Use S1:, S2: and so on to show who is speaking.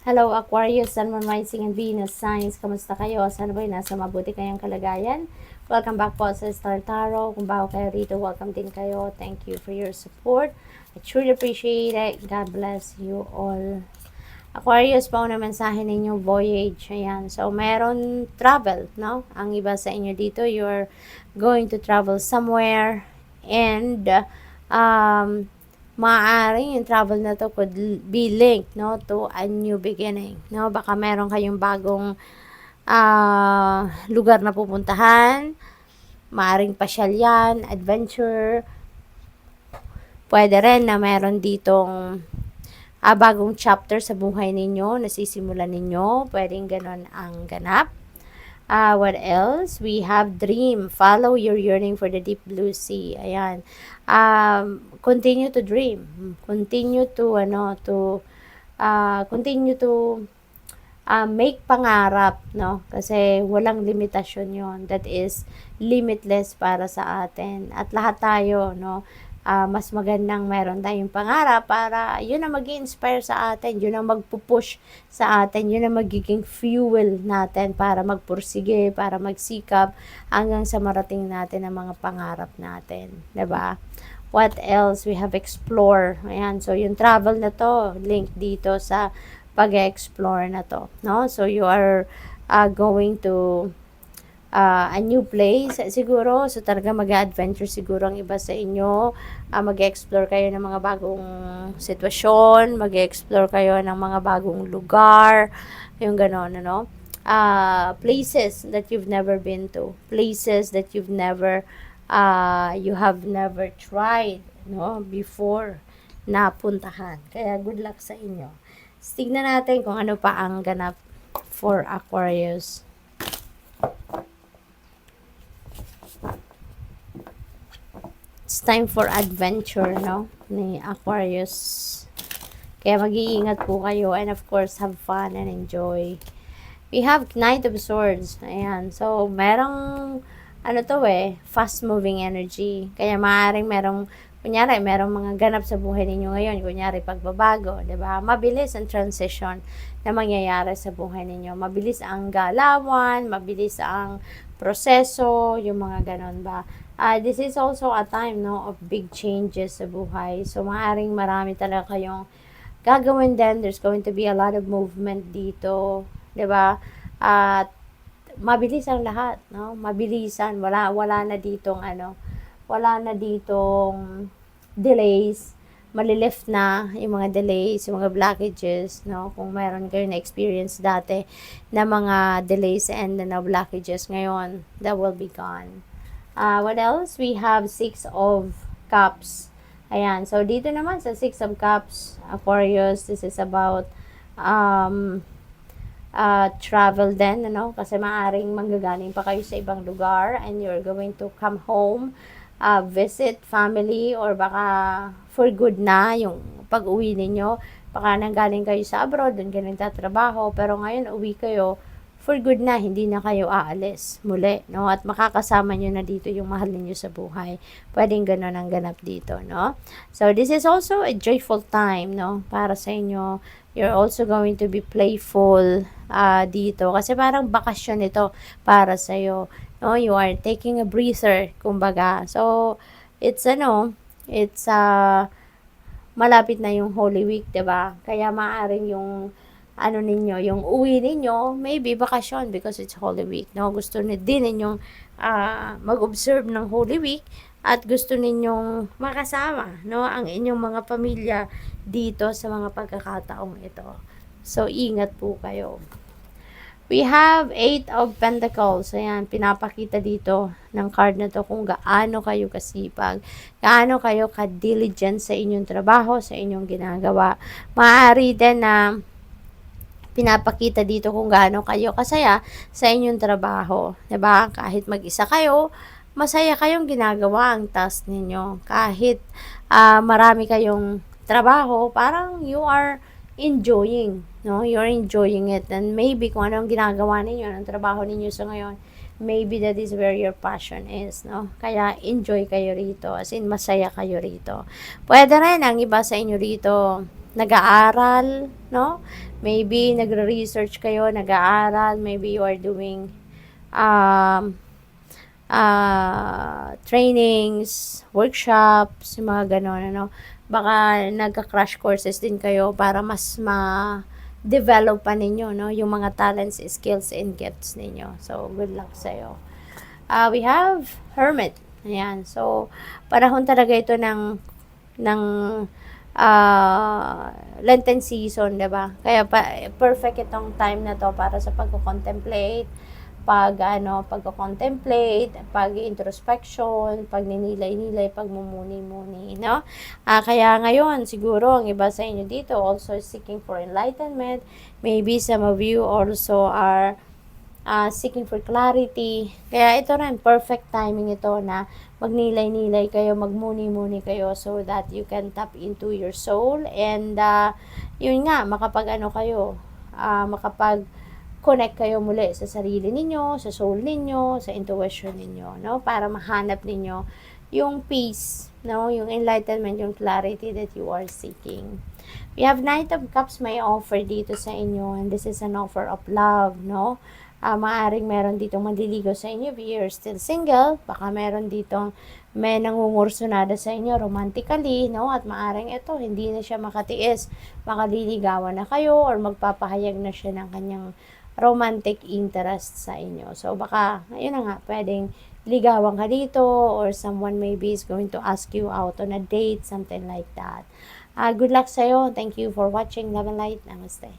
S1: Hello Aquarius, Sun, Moon, Rising, and Venus signs. Kamusta kayo? Sana ba'y nasa mabuti kayong kalagayan? Welcome back po sa Star Tarot. Kung bago kayo rito, welcome din kayo. Thank you for your support. I truly appreciate it. God bless you all. Aquarius, pauna mensahe ninyo, voyage. Ayan. So, meron travel, no? Ang iba sa inyo dito, you're going to travel somewhere. And, maaaring yung travel na to could be linked, no, to a new beginning, no? Baka meron kayong bagong lugar na pupuntahan, maaaring pasyal yan, adventure. Pwede rin na meron ditong bagong chapter sa buhay ninyo, nasisimulan ninyo. Pwedeng ganon ang ganap. What else? We have dream. Follow your yearning for the deep blue sea. Ayan. Continue to dream. Continue to, continue to make pangarap, no? Kasi walang limitasyon yon. That is limitless para sa atin. At lahat tayo, no? Mas magandang meron tayong pangarap para yun ang mag-inspire sa atin, yun ang magpupush sa atin, yun ang magiging fuel natin para magpursige, para magsikap hanggang sa marating natin ang mga pangarap natin, 'di ba? What else? We have explore. Ayan, so yung travel na to, link dito sa pag-explore na to, no? So you are going to a new place siguro, so talaga mag-adventure siguro ang iba sa inyo. Mag-explore kayo ng mga bagong sitwasyon, mag-explore kayo ng mga bagong lugar, yung gano'n, ano? Places that you've never been to, places that you have never tried, no, before na puntahan. Kaya good luck sa inyo. Tignan natin kung ano pa ang ganap for Aquarius. It's time for adventure, no? Ni Aquarius. Kaya mag-iingat po kayo and of course, have fun and enjoy. We have Knight of Swords. Ayan. So, merong, fast-moving energy. Kaya maaaring kunyari, merong mga ganap sa buhay ninyo ngayon. Kunyari, pagbabago, di ba? Mabilis ang transition na mangyayari sa buhay ninyo. Mabilis ang galawan, mabilis ang proseso, yung mga ganon ba? This is also a time, no, of big changes sa buhay. So, maaaring marami talaga kayong gagawin din. There's going to be a lot of movement dito, 'di ba? At mabilis ang lahat, no? Mabilisan, wala na ditong wala na ditong delays. Malilift na yung mga delays, yung mga blockages, no? Kung meron kayo na experience dati na mga delays and na blockages ngayon, that will be gone. What else? We have 6 of Cups. Ayan. So, dito naman sa 6 of Cups, Aquarius, this is about travel din, ano? Kasi maaring manggagaling pa kayo sa ibang lugar and you're going to come home, visit family, or baka for good na yung pag-uwi ninyo. Baka nanggaling kayo sa abroad, dun kayo nagtatrabaho, pero ngayon uwi kayo for good na, hindi na kayo aalis muli, no? At makakasama nyo na dito yung mahal ninyo sa buhay. Pwedeng ganun ang ganap dito, no? So, this is also a joyful time, no? Para sa inyo. You're also going to be playful dito. Kasi parang bakasyon ito para sa'yo, no? You are taking a breather, kumbaga. So, it's malapit na yung Holy Week, 'di ba? Kaya maaring yung yung uwi ninyo, maybe bakasyon because it's Holy Week, no? Gusto din ninyong mag-observe ng Holy Week at gusto ninyong makasama, no, ang inyong mga pamilya dito sa mga pagkakataong ito. So, ingat po kayo. We have 8 of Pentacles. Ayan, pinapakita dito ng card na to kung gaano kayo kasipag, gaano kayo ka-diligent sa inyong trabaho, sa inyong ginagawa. Maaari din na pinapakita dito kung gaano kayo kasaya sa inyong trabaho. 'Di ba? Kahit mag-isa kayo, masaya kayong ginagawa ang task ninyo. Kahit marami kayong trabaho, parang you are enjoying, no? You're enjoying it. And maybe kung anong ginagawa ninyo, anong trabaho ninyo sa ngayon, maybe that is where your passion is, no? Kaya enjoy kayo rito, as in masaya kayo rito. Pwede rin ang iba sa inyo rito nag-aaral, no? Maybe nagre-research kayo, nag-aaral, maybe you are doing um, trainings, workshops, yung mga ganon, ano. Baka nagka-crash courses din kayo para mas develop pa ninyo, no, yung mga talents, skills, and gifts ninyo. So, good luck sa'yo. We have Hermit. Ayan. So, panahon talaga ito ng Lenten season, diba? Kaya perfect itong time na to para sa pag-contemplate, pag-contemplate, pag-introspection, pagninilay-nilay, pagmumuni-muni, no? Kaya ngayon, siguro, ang iba sa inyo dito also seeking for enlightenment. Maybe some of you also are seeking for clarity. Kaya ito rin, perfect timing ito na magnilay-nilay kayo, magmuni-muni kayo so that you can tap into your soul and yun nga, makapag-connect kayo muli sa sarili ninyo, sa soul ninyo, sa intuition ninyo, no? Para mahanap ninyo yung peace, no? Yung enlightenment, yung clarity that you are seeking. We have Knight of Cups may offer dito sa inyo, and this is an offer of love, no? Maaring meron ditong manliligaw sa inyo if you're still single. Baka meron ditong may nangungursunada sa inyo romantically, no? At maaring ito, hindi na siya makatiis. Makaliligawan na kayo or magpapahayag na siya ng kanyang romantic interest sa inyo. So, baka, ayun na nga, pwedeng ligawan ka dito or someone maybe is going to ask you out on a date, something like that. Good luck sa'yo. Thank you for watching. Love and light. Namaste.